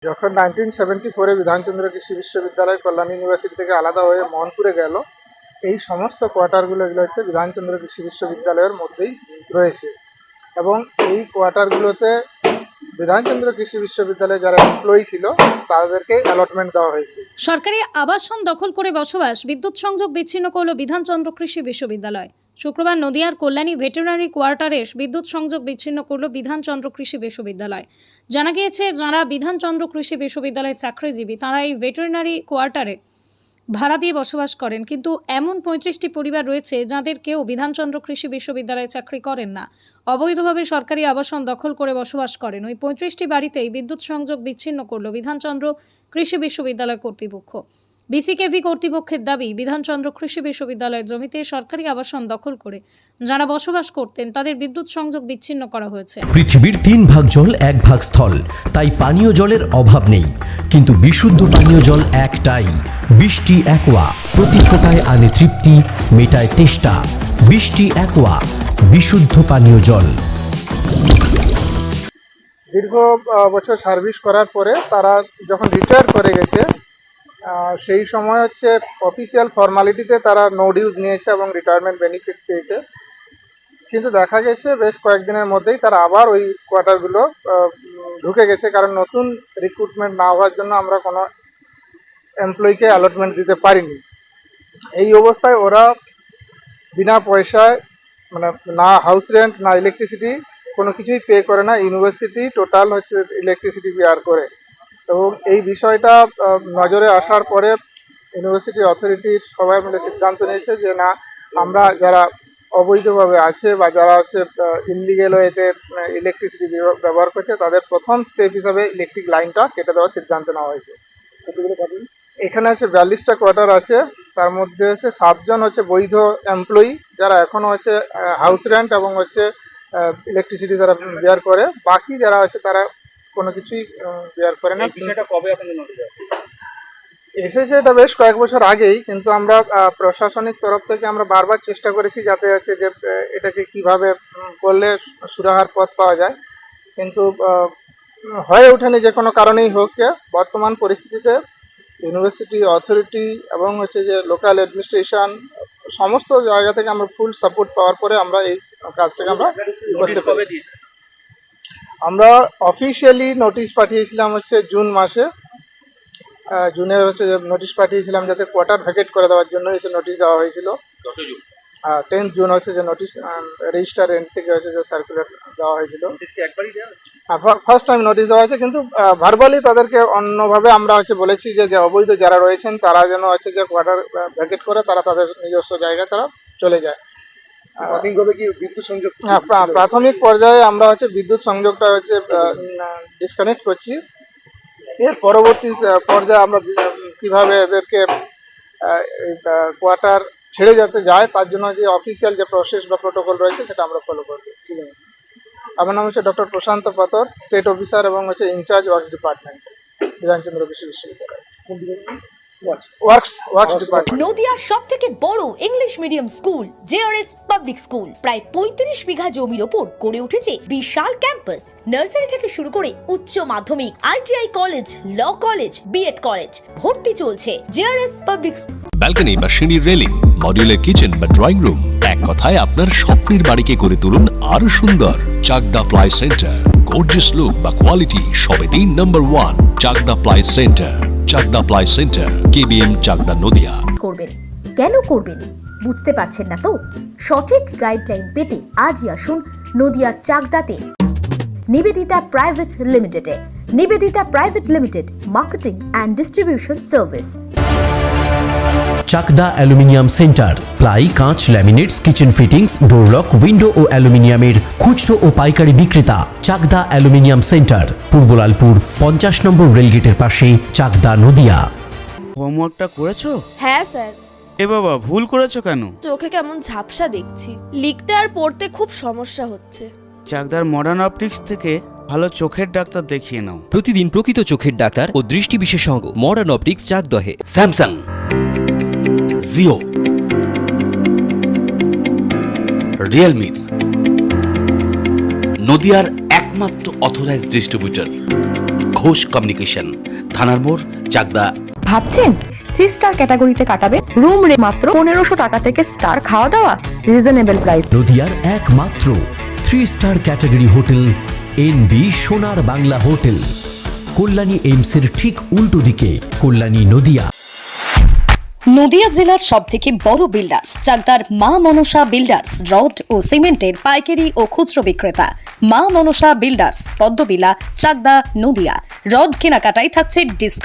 যখন 1974-এ বিধানচন্দ্র কৃষি বিশ্ববিদ্যালয় কল্যাণ ইউনিভার্সিটি থেকে আলাদা হয়ে মোহনপুরে গেল, এই সমস্ত কোয়ার্টারগুলো এগুলো হচ্ছে বিধানচন্দ্র কৃষি বিশ্ববিদ্যালয়ের মধ্যেই রয়েছে এবং এই কোয়ার্টারগুলোতে বিধানচন্দ্র কৃষি বিশ্ববিদ্যালয়ে যারা এমপ্লয়ি ছিল তাদেরকে অ্যালটমেন্ট দেওয়া হয়েছে। সরকারি আবাসন দখল করে বসবাস, বিদ্যুৎ সংযোগ বিচ্ছিন্ন করল বিধানচন্দ্র কৃষি বিশ্ববিদ্যালয়। শুক্রবার নদিয়ার কল্যাণী ভেটেরিনারি কোয়ার্টারে বিদ্যুৎ সংযোগ বিচ্ছিন্ন করল বিধানচন্দ্র কৃষি বিশ্ববিদ্যালয়। জানা গিয়েছে, যারা বিধানচন্দ্র কৃষি বিশ্ববিদ্যালয়ের চাকরিজীবী তারা এই ভেটেরিনারি কোয়ার্টারে ভাড়া দিয়ে বসবাস করেন, কিন্তু এমন 35টি পরিবার রয়েছে যাদের কেউ বিধানচন্দ্র কৃষি বিশ্ববিদ্যালয়ে চাকরি করেন না, অবৈধভাবে সরকারি আবাসন দখল করে বসবাস করেন। ওই 35টি বাড়িতেই বিদ্যুৎ সংযোগ বিচ্ছিন্ন করল বিধানচন্দ্র কৃষি বিশ্ববিদ্যালয় কর্তৃপক্ষ। বিসিকেভি কর্তৃপক্ষের দাবি, বিধানচন্দ্র কৃষি বিশ্ববিদ্যালয়ের জমিতে সরকারি আবাসন দখল করে যারা বসবাস করতেন তাদের বিদ্যুৎ সংযোগ বিচ্ছিন্ন করা হয়েছে। পৃথিবীর 3 ভাগ জল 1 ভাগ স্থল, তাই পানীয় জলের অভাব নেই, কিন্তু বিশুদ্ধ পানীয় জল একটাই, বৃষ্টি অ্যাকোয়া। প্রতি ফোঁটায় আনে তৃপ্তি, মেটায় তেষ্টা। বৃষ্টি অ্যাকোয়া, বিশুদ্ধ পানীয় জল। দীর্ঘ বছর সার্ভিস করার পরে তারা যখন রিটায়ার করে গেছে, সেই সময় হচ্ছে অফিসিয়াল ফর্মালিটিতে তারা নো ডিউজ নিয়েছে এবং রিটায়ারমেন্ট বেনিফিট পেয়েছে, কিন্তু দেখা গেছে বেশ কয়েকদিনের মধ্যেই তারা আবার ওই কোয়ার্টারগুলো ঢুকে গেছে, কারণ নতুন রিক্রুটমেন্ট না হওয়ার জন্য আমরা কোনো এমপ্লয়িকে অ্যালটমেন্ট দিতে পারিনি। এই অবস্থায় ওরা বিনা পয়সায়, মানে না হাউস রেন্ট না ইলেকট্রিসিটি কোনো কিছুই পে করে না, ইউনিভার্সিটি টোটাল হচ্ছে ইলেকট্রিসিটি বেয়ার করে। এবং এই বিষয়টা নজরে আসার পরে ইউনিভার্সিটি অথরিটির সবাই মিলে সিদ্ধান্ত নিয়েছে যে না, আমরা যারা অবৈধভাবে আছে বা যারা হচ্ছে ইনলিগেল ওয়েতে ইলেকট্রিসিটি ব্যবহার করছে তাদের প্রথম স্টেপ হিসাবে ইলেকট্রিক লাইনটা কেটে দেওয়ার সিদ্ধান্ত নেওয়া হয়েছে। এখানে হচ্ছে 42টা কোয়ার্টার আছে, তার মধ্যে হচ্ছে 7 জন হচ্ছে বৈধ এমপ্লয়ি যারা এখনো হচ্ছে হাউস রেন্ট এবং হচ্ছে ইলেকট্রিসিটি যারা বেয়ার করে, বাকি যারা আছে তারা কোনো কিছুই বেয়ার করে না। কবে আপনাদের নোটিশ এসেছে এটা বেশ কয়েক বছর আগেই, কিন্তু আমরা প্রশাসনিক তরফ থেকে আমরা বারবার চেষ্টা করেছি যাতে হচ্ছে যে এটাকে কিভাবে করলে সুরাহার পথ পাওয়া যায়, কিন্তু হয়ে ওঠেনি যে কোনো কারণেই হোক। বর্তমান পরিস্থিতিতে ইউনিভার্সিটি অথরিটি এবং হচ্ছে যে লোকাল অ্যাডমিনিস্ট্রেশন সমস্ত জায়গা থেকে আমরা ফুল সাপোর্ট পাওয়ার পরে আমরা এই কাজটাকে আমরা করতে পারি। আমরা অফিসিয়ালি নোটিশ পাঠিয়েছিলাম হচ্ছে জুন মাসে, জুনের হচ্ছে নোটিশ পাঠিয়েছিলাম যাতে কোয়ার্টার ভ্যাকেট করে দেওয়ার জন্য এসে নোটিশ দেওয়া হয়েছিল। 10 জুন হচ্ছে যে নোটিশ রেজিস্টার এন্ড থেকে হচ্ছে যে সার্কুলার দেওয়া হয়েছিল। ফার্স্ট টাইম নোটিশ দেওয়া হয়েছে, কিন্তু ভার্বালি তাদেরকে অন্যভাবে আমরা হচ্ছে বলেছি যে অবৈধ যারা রয়েছেন তারা যেন হচ্ছে যে কোয়ার্টার ভ্যাকেট করে তারা তাদের নিজস্ব জায়গায় তারা চলে যায়। প্রাথমিকভাবে কি বিদ্যুৎ সংযোগ? প্রাথমিক পর্যায়ে আমরা হচ্ছে বিদ্যুৎ সংযোগটা হচ্ছে ডিসকানেক্ট করছি। এর পরবর্তী পর্যায়ে আমরা কিভাবে এদেরকে কোয়ার্টার ছেড়ে যেতে যায় তার জন্য যে অফিসিয়াল যে প্রসেস বা প্রোটোকল রয়েছে সেটা আমরা ফলো করব। আমার নাম হচ্ছে ডক্টর প্রশান্ত পাতর, স্টেট অফিসার এবং হচ্ছে ইনচার্জ ওয়ার্কস ডিপার্টমেন্ট, বিধানচন্দ্র কৃষি বিশ্ববিদ্যালয় ওয়ার্কস ডিপার্টমেন্ট। নদিয়ার সবথেকে বড় English medium school JRS public school প্রায় 35 বিঘা জমির ওপর গড়ে উঠেছে বিশাল ক্যাম্পাস। নার্সারি থেকে শুরু করে উচ্চ মাধ্যমিক, ITI college, law college, BEd college, ভর্তি চলছে জেআরএস পাবলিক। ব্যালকনি বা সিঁড়ির রেলিং, মডিউলার কিচেন বা ড্রয়িং রুম, এক কথায় আপনার স্বপ্নের বাড়িকে করে তুলুন আরো সুন্দর। Chakdah ply centre, gorgeous look বা কোয়ালিটি সবে 3 নম্বর 1 Chakdah ply centre. Chakdah ply centre, KBM, Chakdah, Nadia. করবেন কেন করবেন বুঝতে পারছেন না তো? সঠিক গাইডলাইন পেতে আজই আসুন নদিয়ার চাকদাতে নিবেদিতা প্রাইভেট লিমিটেডে। Nivedita private limited, marketing and distribution service. Chakdah aluminium centre, ply, কাঁচ, laminates, kitchen fittings, door lock, window ও অ্যালুমিনিয়ামের খুচরো ও পাইকারি বিক্রেতা। চাকদা অ্যালুমিনিয়াম সেন্টার, পূর্ব লালপুর 50 নম্বর রেলগেটের পাশে, চাকদা, নদিয়া। হোমওয়ার্কটা করেছো? হ্যাঁ স্যার। এ বাবা, ভুল করেছো কেন? চোখে কেমন ঝাপসা দেখছি, লিখতে আর পড়তে খুব সমস্যা হচ্ছে। চাকদার মডার্ন অপটিক্স থেকে ভালো চোখের ডাক্তার দেখিয়ে নাও। প্রতিদিন প্রকৃত চোখের ডাক্তার ও দৃষ্টি বিশেষজ্ঞ মডার্ন অপটিক্স, চাকদহে। স্যামসাং, জিও, রিয়েলমি, নদিয়ার একমাত্র অথরাইজড ডিস্ট্রিবিউটর ঘোষ কমিউনিকেশন, থানার মোড়, চাকদা। ভাবছেন 3 স্টার ক্যাটাগরিতে কাটাবে? রুম রে মাত্র 1500 টাকা থেকে স্টার, খাওয়া দাওয়া রিজনেবল প্রাইস। নদিয়ার একমাত্র 3 স্টার ক্যাটাগরি হোটেল এনবি সোনার বাংলা হোটেল, কল্যাণী এইমসের ঠিক উল্টো দিকে, কল্যাণী নদিয়া। নদিয়া জেলার সবথেকে বড় বিল্ডার্স চাকদার মা মনসা বিল্ডার্স, রড ও সিমেন্টের পাইকারি ও খুচরো বিক্রেতা। মা মনসা বিল্ডার্স, পদ্মবিলা, চাকদা, নদিয়া। রড কেনাকাটায় থাকছে ডিসকাউন্ট।